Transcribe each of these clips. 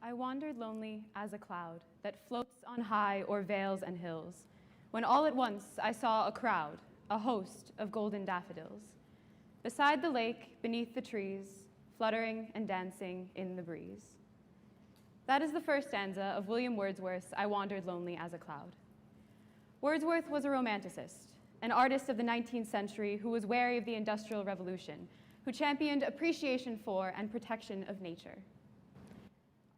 I wandered lonely as a cloud that floats on high o'er vales and hills, when all at once I saw a crowd, a host of golden daffodils, beside the lake, beneath the trees, fluttering and dancing in the breeze. That is the first stanza of William Wordsworth's I Wandered Lonely as a Cloud. Wordsworth was a romanticist, an artist of the 19th century who was wary of the Industrial Revolution, who championed appreciation for and protection of nature.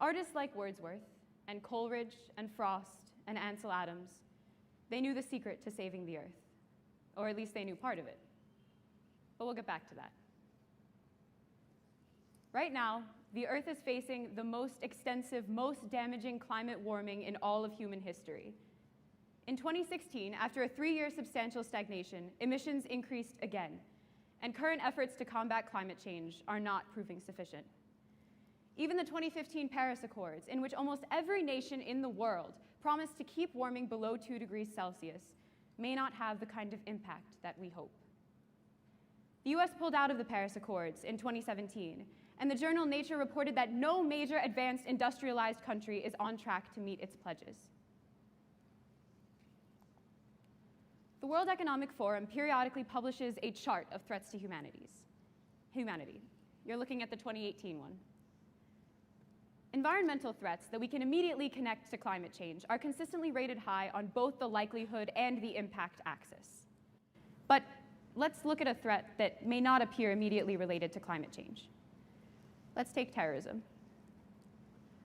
Artists like Wordsworth and Coleridge and Frost and Ansel Adams, they knew the secret to saving the earth, or at least they knew part of it. But we'll get back to that. Right now, the Earth is facing the most extensive, most damaging climate warming in all of human history. In 2016, after a 3-year substantial stagnation, emissions increased again, and current efforts to combat climate change are not proving sufficient. Even the 2015 Paris Accords, in which almost every nation in the world promised to keep warming below 2 degrees Celsius, may not have the kind of impact that we hope. The US pulled out of the Paris Accords in 2017, and the journal Nature reported that no major advanced industrialized country is on track to meet its pledges. The World Economic Forum periodically publishes a chart of threats to humanity. You're looking at the 2018 one. Environmental threats that we can immediately connect to climate change are consistently rated high on both the likelihood and the impact axis. But let's look at a threat that may not appear immediately related to climate change. Let's take terrorism.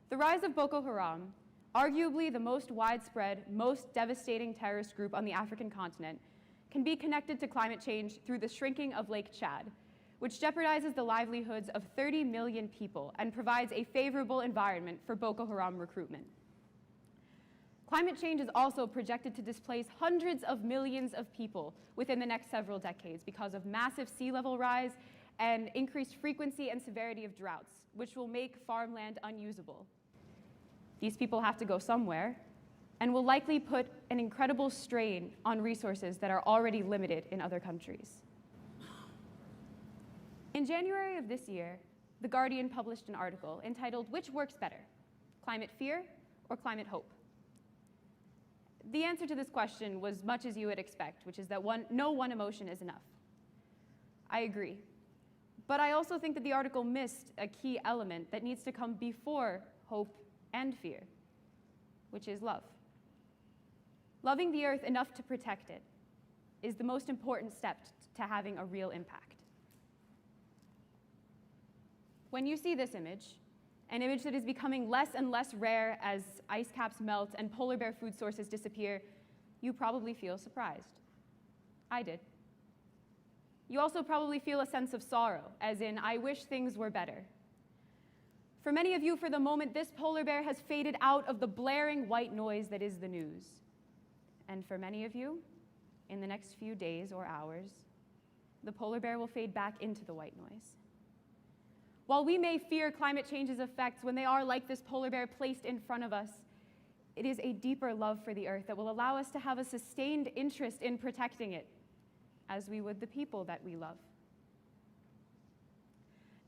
The rise of Boko Haram, arguably the most widespread, most devastating terrorist group on the African continent, can be connected to climate change through the shrinking of Lake Chad, which jeopardizes the livelihoods of 30 million people and provides a favorable environment for Boko Haram recruitment. Climate change is also projected to displace hundreds of millions of people within the next several decades because of massive sea level rise and increased frequency and severity of droughts, which will make farmland unusable. These people have to go somewhere and will likely put an incredible strain on resources that are already limited in other countries. In January of this year, The Guardian published an article entitled, "Which Works Better, Climate Fear or Climate Hope?" The answer to this question was much as you would expect, which is that no one emotion is enough. I agree. But I also think that the article missed a key element that needs to come before hope and fear, which is love. Loving the earth enough to protect it is the most important step to having a real impact. When you see this image, an image that is becoming less and less rare as ice caps melt and polar bear food sources disappear, you probably feel surprised. I did. You also probably feel a sense of sorrow, as in, I wish things were better. For many of you, for the moment, this polar bear has faded out of the blaring white noise that is the news. And for many of you, in the next few days or hours, the polar bear will fade back into the white noise. While we may fear climate change's effects when they are like this polar bear placed in front of us, it is a deeper love for the earth that will allow us to have a sustained interest in protecting it, as we would the people that we love.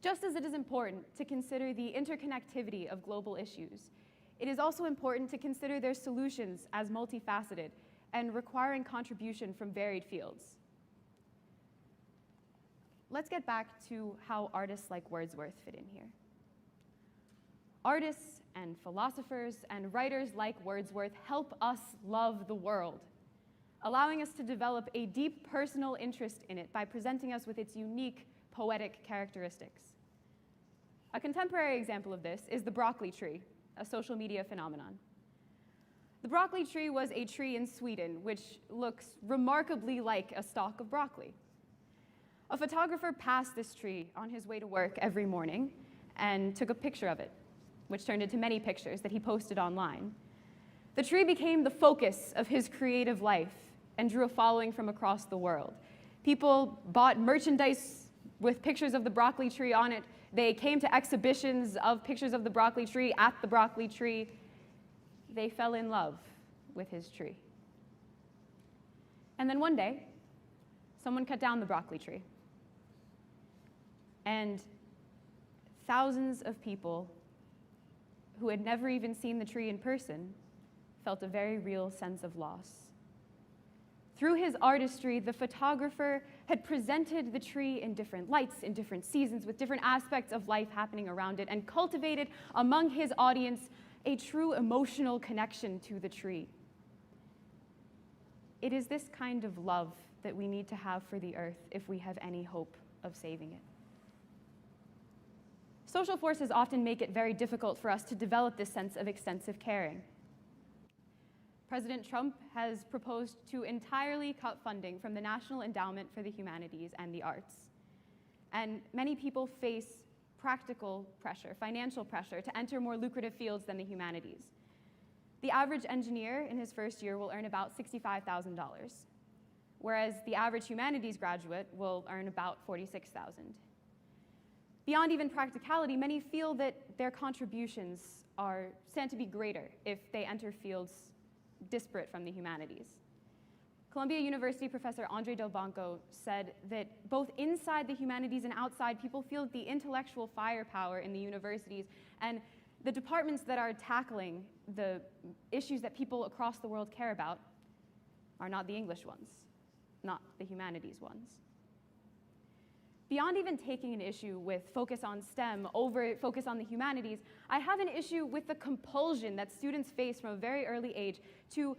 Just as it is important to consider the interconnectivity of global issues, it is also important to consider their solutions as multifaceted and requiring contribution from varied fields. Let's get back to how artists like Wordsworth fit in here. Artists and philosophers and writers like Wordsworth help us love the world, allowing us to develop a deep personal interest in it by presenting us with its unique poetic characteristics. A contemporary example of this is the broccoli tree, a social media phenomenon. The broccoli tree was a tree in Sweden which looks remarkably like a stalk of broccoli. A photographer passed this tree on his way to work every morning and took a picture of it, which turned into many pictures that he posted online. The tree became the focus of his creative life and drew a following from across the world. People bought merchandise with pictures of the broccoli tree on it. They came to exhibitions of pictures of the broccoli tree at the broccoli tree. They fell in love with his tree. And then one day, someone cut down the broccoli tree. And thousands of people who had never even seen the tree in person, felt a very real sense of loss. Through his artistry, the photographer had presented the tree in different lights, in different seasons, with different aspects of life happening around it, and cultivated among his audience a true emotional connection to the tree. It is this kind of love that we need to have for the earth if we have any hope of saving it. Social forces often make it very difficult for us to develop this sense of extensive caring. President Trump has proposed to entirely cut funding from the National Endowment for the Humanities and the Arts. And many people face practical pressure, financial pressure, to enter more lucrative fields than the humanities. The average engineer in his first year will earn about $65,000, whereas the average humanities graduate will earn about $46,000. Beyond even practicality, many feel that their contributions stand to be greater if they enter fields disparate from the humanities. Columbia University professor Andre Delbanco said that both inside the humanities and outside, people feel that the intellectual firepower in the universities and the departments that are tackling the issues that people across the world care about are not the English ones, not the humanities ones. Beyond even taking an issue with focus on STEM over focus on the humanities, I have an issue with the compulsion that students face from a very early age to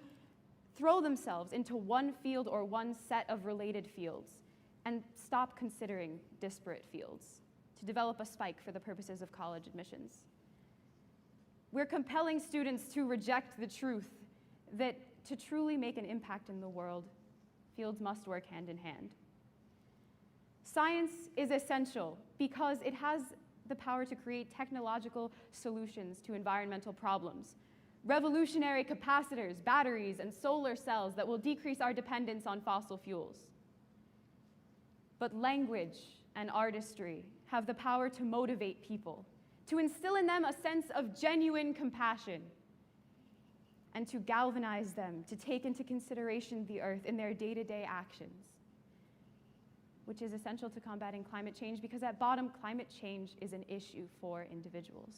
throw themselves into one field or one set of related fields and stop considering disparate fields to develop a spike for the purposes of college admissions. We're compelling students to reject the truth that to truly make an impact in the world, fields must work hand in hand. Science is essential because it has the power to create technological solutions to environmental problems, revolutionary capacitors, batteries, and solar cells that will decrease our dependence on fossil fuels. But language and artistry have the power to motivate people, to instill in them a sense of genuine compassion, and to galvanize them to take into consideration the earth in their day-to-day actions, which is essential to combating climate change because at bottom, climate change is an issue for individuals.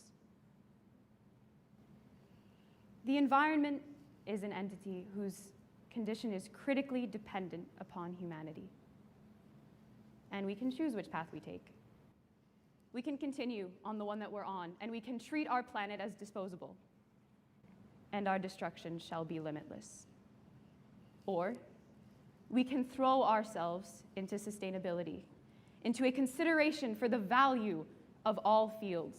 The environment is an entity whose condition is critically dependent upon humanity. And we can choose which path we take. We can continue on the one that we're on, and we can treat our planet as disposable, and our destruction shall be limitless. Or we can throw ourselves into sustainability, into a consideration for the value of all fields.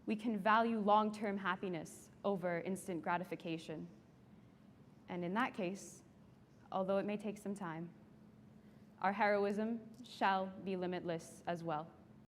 We can value long-term happiness over instant gratification. And in that case, although it may take some time, our heroism shall be limitless as well.